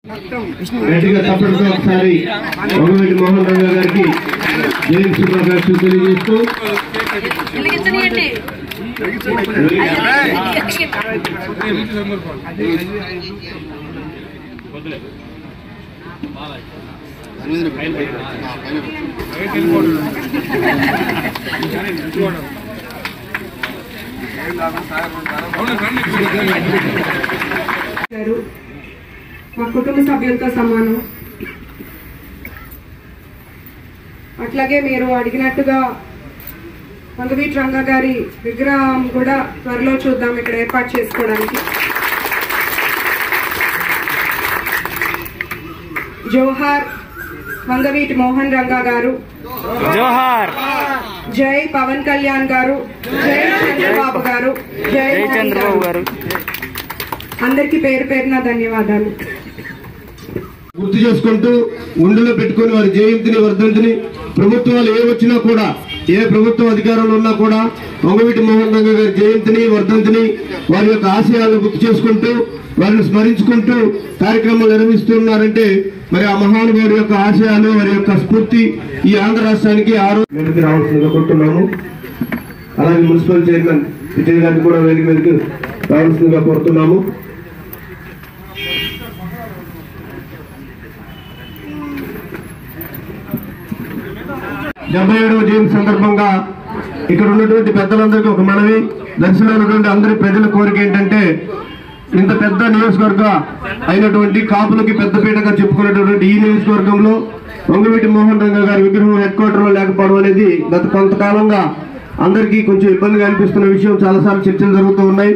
గట్టిగా తప్పటితో ఒకసారి వంగవీటి మోహన్ రంగా గారికి జయంతి శుభాకాంక్షలు తెలియజేస్తూ మా కుటుంబ సభ్యులతో సమానం. అట్లాగే మీరు అడిగినట్టుగా వంగవీటి రంగా గారి విగ్రహం కూడా త్వరలో చూద్దాం ఇక్కడ ఏర్పాటు చేసుకోవడానికి. జోహార్ వంగవీటి మోహన్ రంగా గారు, జోహార్. జై పవన్ కళ్యాణ్ గారు, జై చంద్రబాబు గారు, జై చంద్రబాబు గారు. అందరికీ పేరు పేరున ధన్యవాదాలు. గుర్తు చేసుకుంటూ గుండెలో పెట్టుకుని వారి జయంతిని వర్ధంతిని ప్రభుత్వాలు ఏ వచ్చినా కూడా, ఏ ప్రభుత్వం అధికారంలో ఉన్నా కూడా వంగవీటి మోహన్ రంగా గారి జయంతిని వర్ధంతిని వారి యొక్క ఆశయాలను గుర్తు చేసుకుంటూ వారిని స్మరించుకుంటూ కార్యక్రమాలు నిర్వహిస్తున్నారంటే మరి ఆ మహానుభావుడి యొక్క ఆశయాలు వారి యొక్క స్ఫూర్తి ఈ ఆంధ్ర రాష్ట్రానికి వేదిక రావాల్సిందిగా కోరుతున్నాము. అలాగే మున్సిపల్ చైర్మన్ విజయ్ గారిని కూడా వేదిక మీదకి రావాల్సిందిగా కోరుతున్నాము. డెబ్బై 77వ జయంతి సందర్భంగా ఇక్కడ ఉన్నటువంటి పెద్దలందరికీ ఒక మనవి, దర్శనంలో ఉన్నటువంటి అందరి ప్రజల కోరిక ఏంటంటే, ఇంత పెద్ద నియోజకవర్గ అయినటువంటి కాపులకి పెద్దపీటగా చెప్పుకున్నటువంటి ఈ నియోజకవర్గంలో వంగవీటి మోహన్ రంగా గారి విగ్రహం హెడ్ క్వార్టర్ లో లేకపోవడం అనేది గత కొంతకాలంగా అందరికీ కొంచెం ఇబ్బందిగా అనిపిస్తున్న విషయం. చాలాసార్లు చర్చలు జరుగుతూ ఉన్నాయి.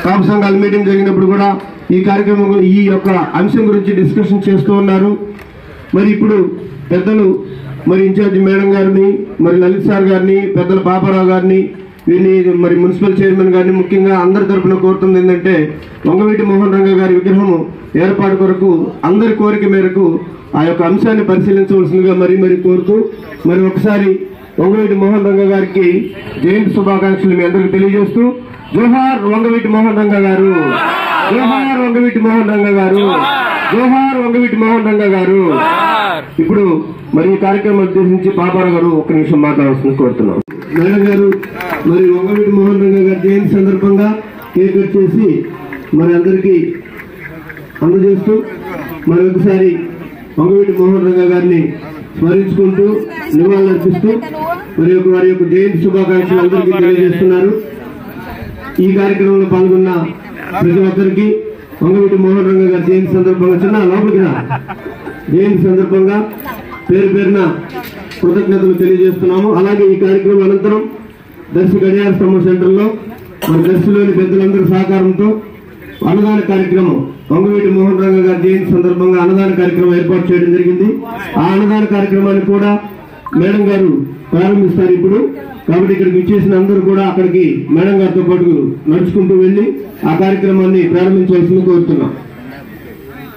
కాపు సంఘాల మీటింగ్ జరిగినప్పుడు కూడా ఈ కార్యక్రమం ఈ యొక్క అంశం గురించి డిస్కషన్ చేస్తూ ఉన్నారు. మరి ఇప్పుడు పెద్దలు మరి ఇన్ఛార్జి మేడం గారిని, మరి లలిత్ సార్ గారిని, పెద్దల పాపారావు గారిని, వీరిని మరి మున్సిపల్ చైర్మన్ గారిని ముఖ్యంగా అందరి తరఫున కోరుతుంది ఏంటంటే, వంగవీటి మోహన్ రంగా గారి విగ్రహం ఏర్పాటు కొరకు అందరి కోరిక మేరకు ఆ యొక్క అంశాన్ని పరిశీలించవలసిందిగా మరీ కోరుతూ మరి ఒకసారి వంగవీటి మోహన్ రంగా గారికి జయంతి శుభాకాంక్షలు మీ అందరికీ తెలియజేస్తూ, జోహార్ వంగవీటి మోహన్ రంగా గారు, జోహార్ వంగవీటి మోహన్ రంగా గారు, జోహార్ వంగవీటి మోహన్ రంగా గారు. ఇప్పుడు మరి ఈ కార్యక్రమం ఉద్దేశించి పాపారావు గారు ఒక్క నిమిషం మాట్లాడాల్సింది కోరుతున్నాం. మేడం గారు మరి వంగవీటి మోహన్ రంగా గారి జయంతి సందర్భంగా కేక్ కట్ చేసి మరి అందరికీ అందజేస్తూ మరి ఒకసారి వంగవీటి మోహన్ రంగా గారిని స్మరించుకుంటూ నివాళులర్పిస్తూ మరి వారి యొక్క జయంతి శుభాకాంక్షలు అందరికీ తెలియజేస్తున్నారు. ఈ కార్యక్రమంలో పాల్గొన్న ప్రతి ఒక్కరికి వంగవీటి మోహన్ రంగా గారి జయంతి సందర్భంగా జయంతి సందర్భంగా పేరు పేరున కృతజ్ఞతలు తెలియజేస్తున్నాము. అలాగే ఈ కార్యక్రమం అనంతరం దర్శి గడియార స్తంభ సెంటర్లో మన దర్శిలోని పెద్దలందరి సహకారంతో అన్నదాన కార్యక్రమం, వంగవీటి మోహన్ రంగా గారి జయంతి సందర్భంగా అన్నదాన కార్యక్రమం ఏర్పాటు చేయడం జరిగింది. ఆ అన్నదాన కార్యక్రమాన్ని కూడా మేడం గారు ప్రారంభిస్తారు ఇప్పుడు. కాబట్టి ఇక్కడికి ఇచ్చేసిన అందరూ కూడా అక్కడికి మేడం గారితో పాటు నడుచుకుంటూ వెళ్లి ఆ కార్యక్రమాన్ని ప్రారంభించవలసింది కోరుతున్నాం.